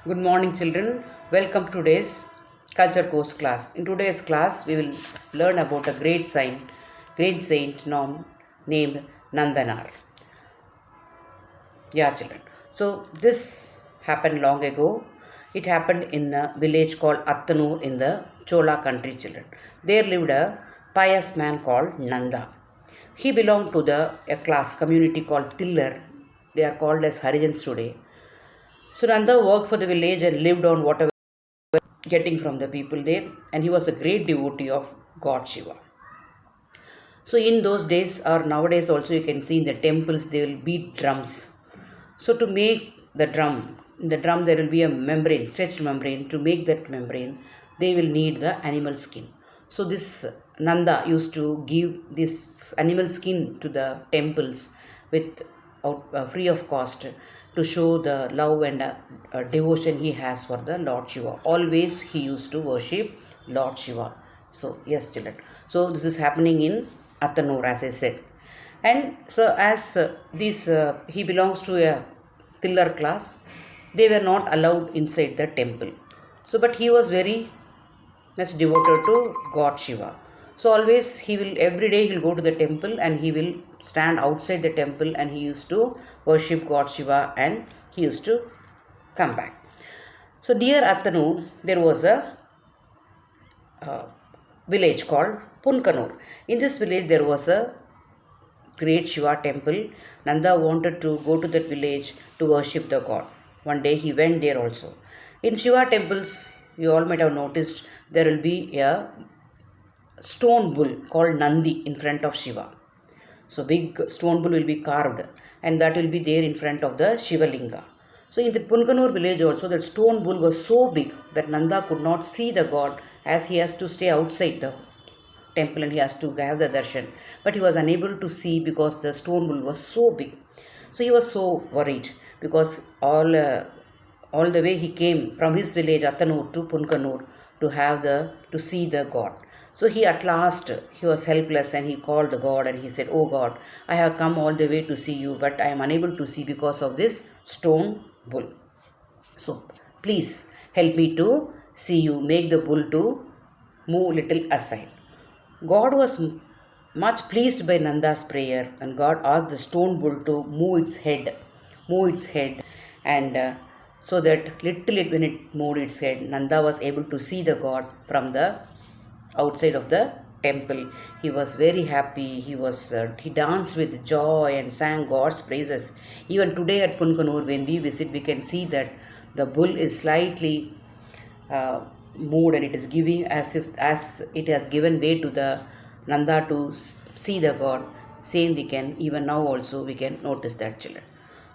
Good morning, children. Welcome to today's culture course class. In today's class, we will learn about a great saint named Nandanar. Yeah, children. So this happened long ago. It happened in a village called Attanur in the Chola country, children. There lived a pious man called Nanda. He belonged to a class community called Tiller. They are called as Harijans today. So Nanda worked for the village and lived on whatever getting from the people there, and he was a great devotee of God Shiva. So in those days or nowadays also you can see in the temples they will beat drums. So to make in the drum there will be a membrane, stretched membrane. To make that membrane, they will need the animal skin. So this Nanda used to give this animal skin to the temples with free of cost to show the love and devotion he has for the Lord Shiva. Always he used to worship Lord Shiva. So yes, children. So this is happening in Attanur, as I said. And so as he belongs to a tiller class, they were not allowed inside the temple. So but he was very much devoted to God Shiva. So always every day he'll go to the temple and he will stand outside the temple and he used to worship God Shiva and he used to come back. So near Attanu there was a village called Punkanur. In this village there was a great Shiva temple. Nanda wanted to go to that village to worship the god. One day he went there also. In Shiva temples, you all might have noticed there will be a stone bull called Nandi in front of Shiva. So big stone bull will be carved and that will be there in front of the Shiva Linga. So in the Punkanur village also that stone bull was so big that Nanda could not see the god as he has to stay outside the temple and he has to have the darshan. But he was unable to see because the stone bull was so big. So he was so worried because all the way he came from his village Attanur to Punkanur to see the god. So he was helpless and he called the God and he said, "Oh God, I have come all the way to see you, but I am unable to see because of this stone bull. So please help me to see you. Make the bull to move little aside." God was much pleased by Nanda's prayer and God asked the stone bull to move its head and so that when it moved its head, Nanda was able to see the God from the outside of the temple. He was very happy. He danced with joy and sang God's praises. Even today at Punkanur, when we visit, we can see that the bull is slightly moved and it is giving as it has given way to the Nanda to see the God. Same even now also we can notice that, children.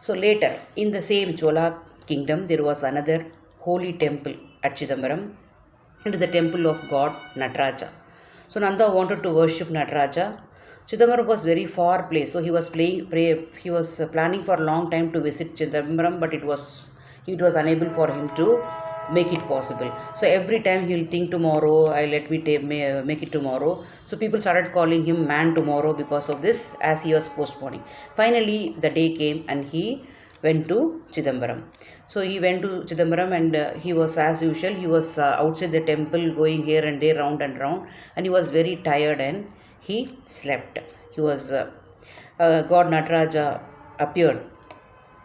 So later in the same Chola kingdom there was another holy temple at Chidambaram. It is the temple of God Nataraja. So Nanda wanted to worship Nataraja. Chidambaram was very far place, so he was planning for a long time to visit Chidambaram, but it was unable for him to make it possible. So every time he'll think tomorrow, make it tomorrow. So people started calling him man tomorrow because of this, as he was postponing. Finally, the day came and he went to Chidambaram. So he went to Chidambaram and he was as usual. He was outside the temple going here and there, round and round, and he was very tired and he slept. God Nataraja appeared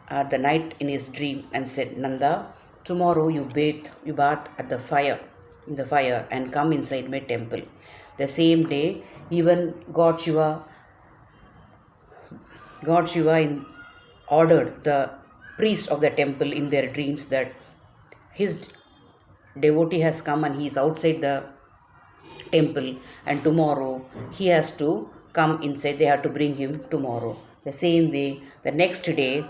at the night in his dream and said, "Nanda, tomorrow you bath at the fire, and come inside my temple." The same day, even God Shiva ordered the priest of the temple in their dreams that his devotee has come and he is outside the temple and tomorrow he has to come inside. They have to bring him tomorrow. The same way, the next day,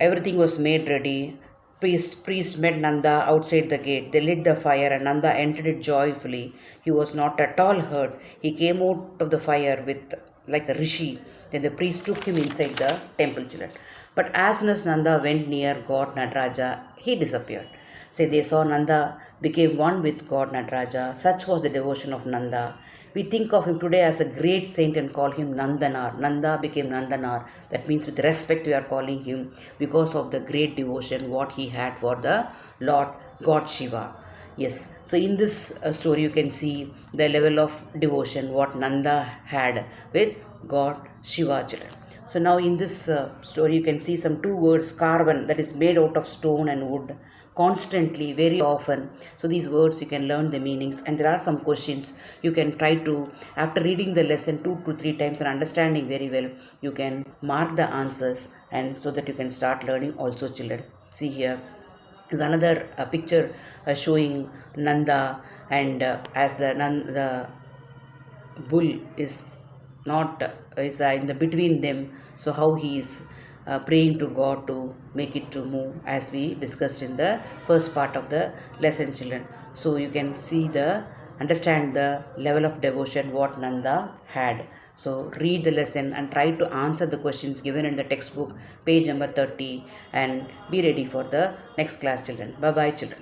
everything was made ready. Priest met Nanda outside the gate. They lit the fire and Nanda entered it joyfully. He was not at all hurt. He came out of the fire with like a rishi. Then the priest took him inside the temple, children. But as soon as Nanda went near God Nataraja, he disappeared. Say they saw Nanda became one with God Nataraja. Such was the devotion of Nanda. We think of him today as a great saint and call him Nandanar. Nanda became Nandanar. That means with respect we are calling him because of the great devotion what he had for the Lord God Shiva. Yes, so in this story you can see the level of devotion what Nanda had with God Shiva children. So now in this story you can see some two words carven, that is made out of stone and wood, constantly, very often. So these words you can learn the meanings, and there are some questions you can try to, after reading the lesson 2 to 3 times and understanding very well, you can mark the answers, and so that you can start learning also children. See here is another picture showing Nanda, and as the bull is not is in the between them, so how he is praying to God to make it to move, as we discussed in the first part of the lesson children. So you can see the understand the level of devotion what Nanda had. So read the lesson and try to answer the questions given in the textbook page number 30, and be ready for the next class children. Bye bye children.